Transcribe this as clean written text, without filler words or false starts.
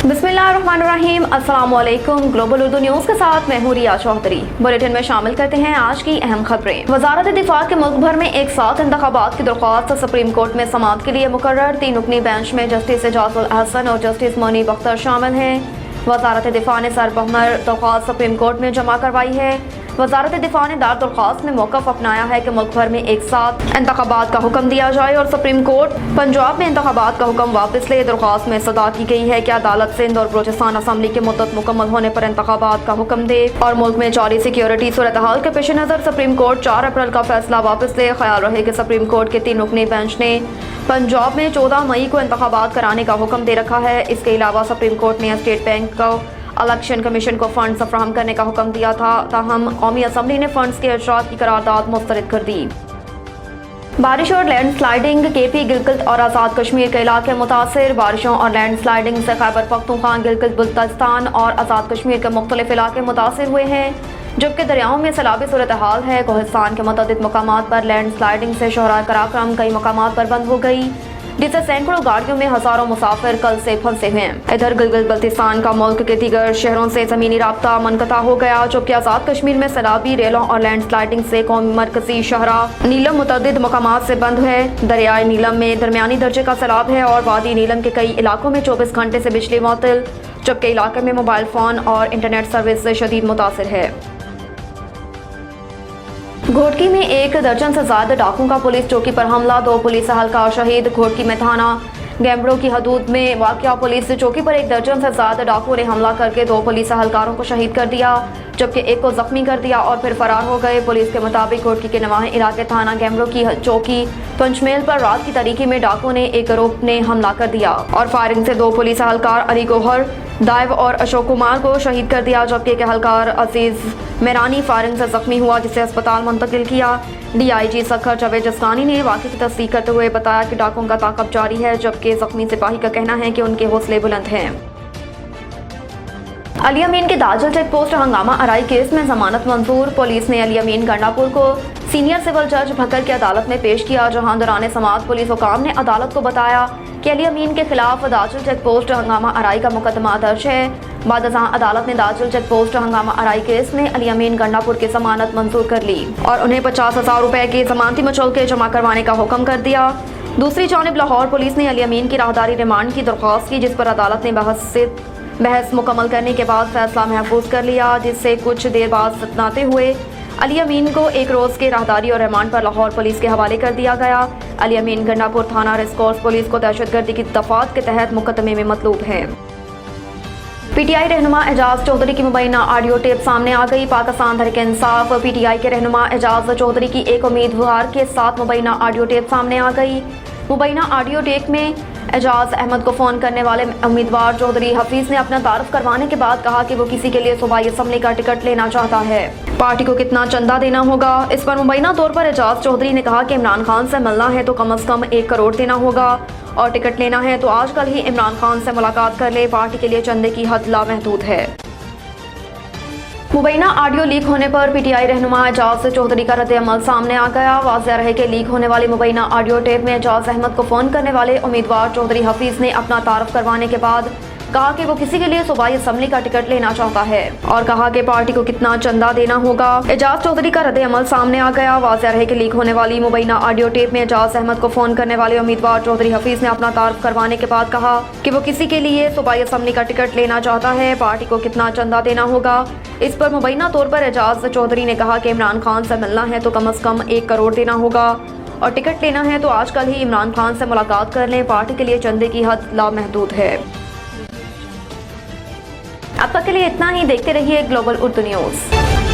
बिस्मिल्लाहिर्रहमानिर्रहीम। अस्सलाम वालेकुम। ग्लोबल उर्दू न्यूज़ के साथ मैं हूं रिया चौधरी। बुलेटिन में शामिल करते हैं आज की अहम खबरें। वजारत दिफा के मुल्क भर में एक साथ इंतखाबात की दरख्वास्त सुप्रीम कोर्ट में समाअत के लिए मुकर्रर 3 रुकनी बेंच में जस्टिस एजाजुल अहसन और जस्टिस मोनीब अख्तर शामिल हैं। वजारत दिफा ने सरबहमर दरख्वास्त सुप्रीम कोर्ट में जमा करवाई है। वजारत दिफा ने दार दरख्वास्त में मौक़िफ़ अपनाया है कि मुल्क भर में एक साथ इंतखाबात का हुक्म दिया जाए और सुप्रीम कोर्ट पंजाब में इंतखाबात का हुक्म वापस ले। दरख्वास्त में सदा की गई है कि अदालत सिंध और बलूचिस्तान असम्बली की मुद्दत मुकम्मल होने पर इंतखाबात का हुक्म दे और मुल्क में जारी सिक्योरिटी सूरत हाल के पेश नज़र सुप्रीम कोर्ट 4 अप्रैल का फैसला वापस ले। ख्याल रहे कि सुप्रीम कोर्ट के 3 रुकनी बेंच ने पंजाब में 14 मई को इंतखाबात कराने का हुक्म दे रखा है। इसके अलावा सुप्रीम कोर्ट ने स्टेट बैंक को इलेक्शन कमीशन को फंड्स फराहम करने का हुक्म दिया था, ताहम कौमी असम्बली ने फंड्स के इजरा की करारदाद मुस्तरद कर दी। बारिश और लैंड स्लाइडिंग केपी गिलगित और आज़ाद कश्मीर के इलाके मुतासिर। बारिशों और लैंड स्लाइडिंग से खैबर पख्तूनख्वा, गिलगित बल्तिस्तान और आज़ाद कश्मीर के मुख्तलिफ इलाके मुतासिर हुए हैं, जबकि दरियाओं में सैलाबी सूरत हाल है। कोहिस्तान के मुतअद्दिद मकामात पर लैंड स्लाइडिंग से शोहरा कराक्रम कई मकामात पर बंद हो गई, जिससे सैकड़ों गाड़ियों में हजारों मुसाफिर कल से फंसे हुए हैं। इधर गिलगित बल्तिस्तान का मुल्क के दीगर शहरों से जमीनी राब्ता मुनक़ता हो गया, जबकि आज़ाद कश्मीर में सैलाबी रेलों और लैंड स्लाइडिंग से कौमी मरकजी शहरा नीलम मुतअद्दिद मकामात से बंद है। दरियाए नीलम में दरमियानी दर्जे का सैलाब है और वादी नीलम के कई इलाकों में 24 घंटे से बिजली मुअत्तल, जबकि इलाके में मोबाइल फ़ोन और इंटरनेट सर्विस से शदीद मुतासिर है। घोटकी में 1 दर्जन से ज्यादा डाकुओं का पुलिस चौकी पर हमला, 2 पुलिस एहलकार शहीद। घोटकी में थाना गैम्बड़ो की हदूद में वाक़या पुलिस चौकी पर 1 दर्जन से ज्यादा डाकुओं ने हमला करके 2 पुलिस एहलकारों को शहीद कर दिया, जबकि 1 को जख्मी कर दिया और फिर फरार हो गए। पुलिस के मुताबिक घोटकी के नवाही इलाके थाना गैम्बड़ो की चौकी पंचमेल पर रात की तारीकी में डाकुओं ने एक गिरोह ने हमला कर दिया और फायरिंग से 2 पुलिस एहलकार अली गौहर दाइव और अशोक कुमार को शहीद कर दिया, जबकि एक एहलकार अजीज मेरानी फायरिंग से जख्मी हुआ, जिसे अस्पताल मुंतकिल किया। DIG सखर जावेद जसकानी ने वाक़े की तस्दीक करते हुए बताया कि डाकुओं का ताक़ब जारी है, जबकि जख्मी सिपाही का कहना है कि उनके हौसले बुलंद हैं। अली अमीन के दाजल चेक पोस्ट हंगामा आराई केस में जमानत मंजूर। पुलिस ने अली अमीन गंडापुर को सीनियर सिविल जज भक्कर की अदालत में पेश किया, जहां दौरान समाअत पुलिस हुकाम ने अदालत को बताया कि अली अमीन के खिलाफ दाजल चेक पोस्ट हंगामा आराई का मुकदमा दर्ज है। बाद अदालत ने दाजल चेक पोस्ट हंगामा आराई केस में अली अमीन गंडापुर की जमानत मंजूर कर ली और उन्हें 50,000 रुपए की जमानती मचौके जमा करवाने का हुक्म कर दिया। दूसरी जानिब लाहौर पुलिस ने अली अमीन की राहदारी रिमांड की दरख्वास्त की, जिस पर अदालत ने बहस मुकम्मल करने के बाद फैसला महफूज कर लिया, जिससे कुछ देर बाद सतनाते हुए अली अमीन को 1 रोज के राहदारी और रिमांड पर लाहौर पुलिस के हवाले कर दिया गया। अली अमीन गंडापुर थाना रेस्कोर्स पुलिस को दहशतगर्दी की दफात के तहत मुकदमे में मतलूब है। PTI रहनुमा एजाज चौधरी की मुबैना ऑडियो टेप सामने आ गई। पाकिस्तान तहरीक इंसाफ PTI के रहनुमा एजाज चौधरी की एक उम्मीदवार के साथ मुबैना ऑडियो टेप सामने आ गई। मुबैना ऑडियो टेप में एजाज अहमद को फ़ोन करने वाले उम्मीदवार चौधरी हफीज़ ने अपना तारुफ करवाने के बाद कहा कि वो किसी के लिए सूबाई असम्बली का टिकट लेना चाहता है। पार्टी को कितना चंदा देना होगा, इस पर मुबैना तौर पर एजाज चौधरी ने कहा कि इमरान खान से मिलना है तो कम अज़ कम 1 करोड़ देना होगा और टिकट लेना है तो आजकल ही इमरान खान से मुलाकात कर ले। पार्टी के लिए चंदे की हद लामहदूद है। मुबैना ऑडियो लीक होने पर PTI रहनुमा एजाज चौधरी का रद्द-ए-अमल सामने आ गया। वाज़ेह रहे कि लीक होने वाली मुबैना ऑडियो टेप में एजाज अहमद को फ़ोन करने वाले उम्मीदवार चौधरी हफीज़ ने अपना तारुफ करवाने के बाद कहा कि वो किसी के लिए सूबाई असम्बली का टिकट लेना चाहता है और कहा कि पार्टी को कितना चंदा देना होगा। एजाज चौधरी का रद्द-ए-अमल सामने आ गया। वाज़ेह रहे कि लीक होने वाली मुबैना ऑडियो टेप में एजाज अहमद को फ़ोन करने वाले उम्मीदवार चौधरी हफीज़ ने अपना तारुफ करवाने के बाद कहा कि वो किसी के लिए सूबाई असम्बली का टिकट लेना चाहता है। पार्टी को कितना चंदा देना होगा, इस पर मुबैना तौर पर एजाज चौधरी ने कहा कि इमरान खान से मिलना है तो कम अज़ कम 1 करोड़ देना होगा और टिकट लेना है तो आजकल ही इमरान खान से मुलाकात कर लें। पार्टी के लिए चंदे की हद लामहदूद है। अब तक के लिए इतना ही। देखते रहिए ग्लोबल उर्दू न्यूज़।